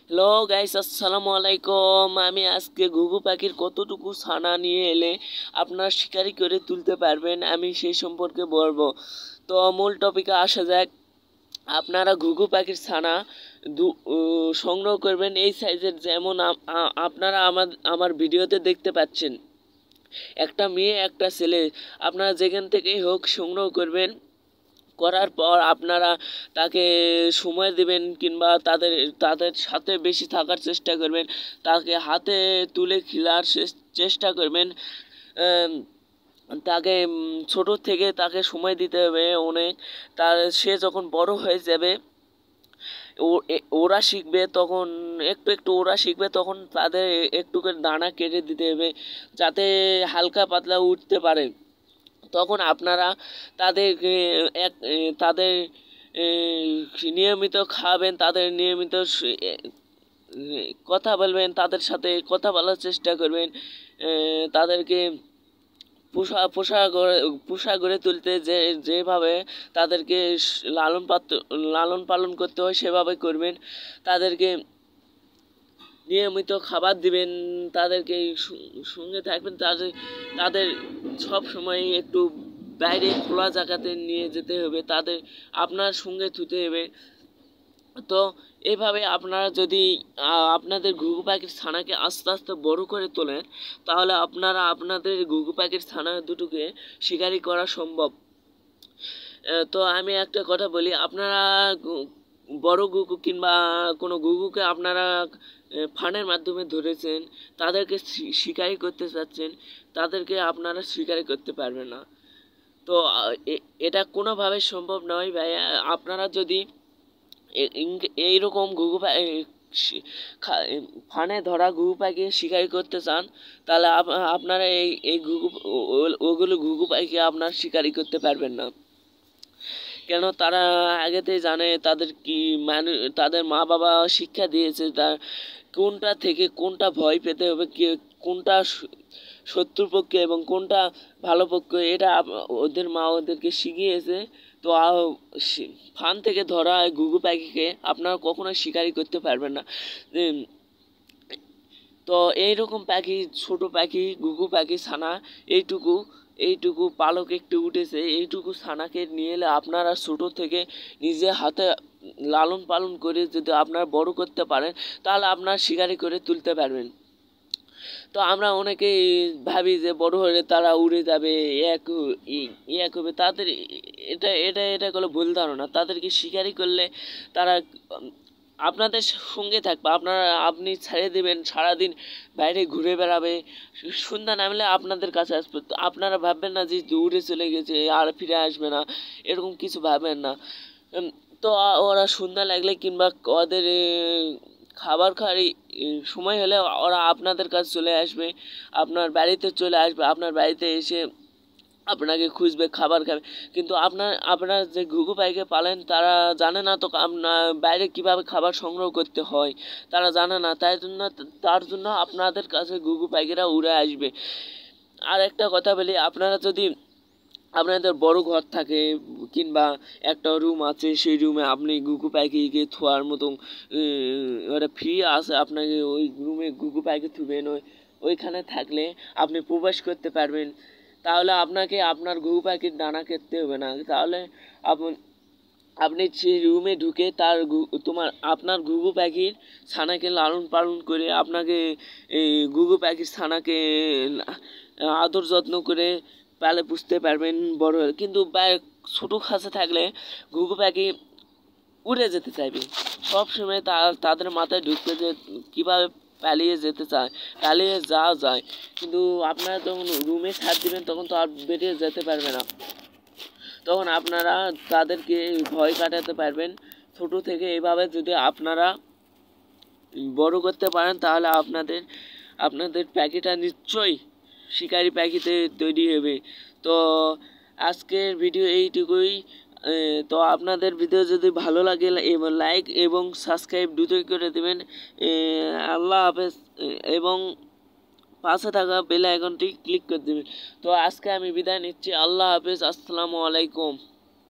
Hello guys, আসসালামু আলাইকুম। আমি আজকে ঘুঘু পাখির কতটুকু ছানা নিয়ে এলে আপনারা শিকারি করে তুলতে পারবেন আমি সেই সম্পর্কে বলবো। তো মূল টপিকে আসা যাক। আপনারা ঘুঘু পাখির ছানা সংগ্রহ করবেন এই সাইজের, যেমন আপনারা আমার ভিডিওতে দেখতে পাচ্ছেন। একটা মেয়ে একটা ছেলে, আপনারা যেখান থেকেই হোক সংগ্রহ করবেন। করার পর আপনারা তাকে সময় দেবেন কিংবা তাদের তাদের সাথে বেশি থাকার চেষ্টা করবেন, তাকে হাতে তুলে খেলার চেষ্টা করবেন। তাকে ছোট থেকে তাকে সময় দিতে হবে অনেক। তার সে যখন বড় হয়ে যাবে, ওরা শিখবে, তখন একটু একটু ওরা শিখবে, তখন তাদের একটু করে দানা কেটে দিতে হবে যাতে হালকা পাতলা উঠতে পারে। তখন আপনারা তাদেরকে তাদের নিয়মিত খাবেন, তাদের নিয়মিত কথা বলবেন, তাদের সাথে কথা বলার চেষ্টা করবেন। তাদেরকে পোষা গড়ে তুলতে যেভাবে তাদেরকে লালন পালন করতে হয় সেভাবে করবেন। তাদেরকে নিয়মিত খাবার দিবেন, তাদেরকে সঙ্গে থাকবেন। তাদের সব সময় একটু বাইরে খোলা জায়গাতে নিয়ে যেতে হবে, তাদের আপনার সঙ্গে থুতে হবে। তো এভাবে আপনারা যদি আপনাদের ঘুঘু পাখির ছানাকে আস্তে আস্তে বড় করে তোলেন, তাহলে আপনারা আপনাদের ঘুঘু পাখির ছানা দুটোকে শিকারি করা সম্ভব। তো আমি একটা কথা বলি, আপনারা বড় ঘুঘু কিংবা কোনো ঘুঘুকে আপনারা ফানের মাধ্যমে ধরেছেন, তাদেরকে শিকারি করতে চাচ্ছেন, তাদেরকে আপনারা শিকারি করতে পারবেন না। তো এটা কোনোভাবে সম্ভব নয় ভাই। আপনারা যদি এইরকম ফানে ধরা ঘুঘু পাখি শিকারি করতে চান, তাহলে আপনারা এই ওগুলো ঘুঘু পাখি আপনার শিকারি করতে পারবেন না। কেন, তারা আগেতেই জানে তাদের কি তাদের মা বাবা শিক্ষা দিয়েছে তার কোনটা থেকে কোনটা ভয় পেতে হবে, কোনটা শত্রুপক্ষে এবং কোনটা ভালো পক্ষে, এটা ওদের মা ওদেরকে শিখিয়েছে। তো ফান থেকে ধরা ঘুঘু পাখিকে আপনারা কখনোই শিকারি করতে পারবেন না। তো এইরকম পাখি, ছোট পাখি, ঘুঘু পাখি ছানা এইটুকু পালক একটু উঠেছে, এইটুকু ছানাকে নিয়ে এলে আপনারা ছোট থেকে নিজে হাতে লালন পালন করে যদি আপনারা বড় করতে পারেন, তাহলে আপনারা শিকারি করে তুলতে পারবেন। তো আমরা অনেকেই ভাবি যে বড় হলে তারা উড়ে যাবে, এক হবে, তাদের এটা এটা এটা করলে ভুল ধারণা। তাদেরকে শিকারি করলে তারা আপনাদের সঙ্গে থাকবে। আপনি ছেড়ে দেবেন, সারাদিন বাইরে ঘুরে বেড়াবে, সন্ধ্যা নামলে আপনাদের কাছে আসবে। তো আপনারা ভাববেন না যে দূরে চলে গেছে আর ফিরে আসবে না, এরকম কিছু ভাববেন না। তো ওরা সন্ধ্যা লাগলে কিংবা ওদের খাবার খাওয়ার সময় হলে ওরা আপনাদের কাছে চলে আসবে, আপনার বাড়িতে চলে আসবে, আপনার বাড়িতে এসে আপনাকে খুঁজবে, খাবার খাবে। কিন্তু আপনার যে ঘুঘু পাখিকে পালেন তারা জানে না তো আপনার বাইরে কিভাবে খাবার সংগ্রহ করতে হয়, তারা জানে না। তার জন্য আপনাদের কাছে ঘুঘু পাখিরা উড়ে আসবে। আর একটা কথা বলি, আপনারা যদি আপনাদের বড় ঘর থাকে কিংবা একটা রুম আছে, সেই রুমে আপনি ঘুঘু পাখিকে থোয়ার মতন ওটা ফ্রি আছে, আপনাকে ওই রুমে ঘুঘু পাখি থুবেন, ওইখানে থাকলে আপনি প্রবেশ করতে পারবেন। তাহলে আপনাকে আপনার ঘুঘু পাখির দানা খেতে হবে না। তাহলে আপনি সেই রুমে ঢুকে আপনার ঘুঘু পাখির ছানাকে লালন পালন করে আপনাকে এই ঘুঘু পাখির ছানাকে আদর যত্ন করে পালে পুষতে পারবেন বড় হলে। কিন্তু ছোটো খাঁচা থাকলে ঘুঘু পাখি উড়ে যেতে চাইবে সবসময়, তাদের মাথায় ঢুকতে যে কীভাবে পালিয়ে যেতে চায়, পালিয়ে যাওয়া যায়। কিন্তু আপনারা যখন রুমে ছাড় দিবেন তখন তো আর বেরিয়ে যেতে পারবে না। তখন আপনারা তাদেরকে ভয় কাটাতে পারবেন। ছোট থেকে এভাবে যদি আপনারা বড় করতে পারেন, তাহলে আপনাদের পাখিটা নিশ্চয়ই শিকারি পাখিতে তৈরি হবে। তো আজকের ভিডিও এইটুকুই। তো আপনাদের ভিডিও যদি ভালো লাগে লাইক এবং সাবস্ক্রাইব দুটোই করে দেবেন। আল্লাহ হাফেজ। এবং পাশে থাকা বেল আইকনটি ক্লিক করে দেবেন। তো আজকে আমি বিদায় নিচ্ছি। আল্লাহ হাফেজ, আসসালামু আলাইকুম।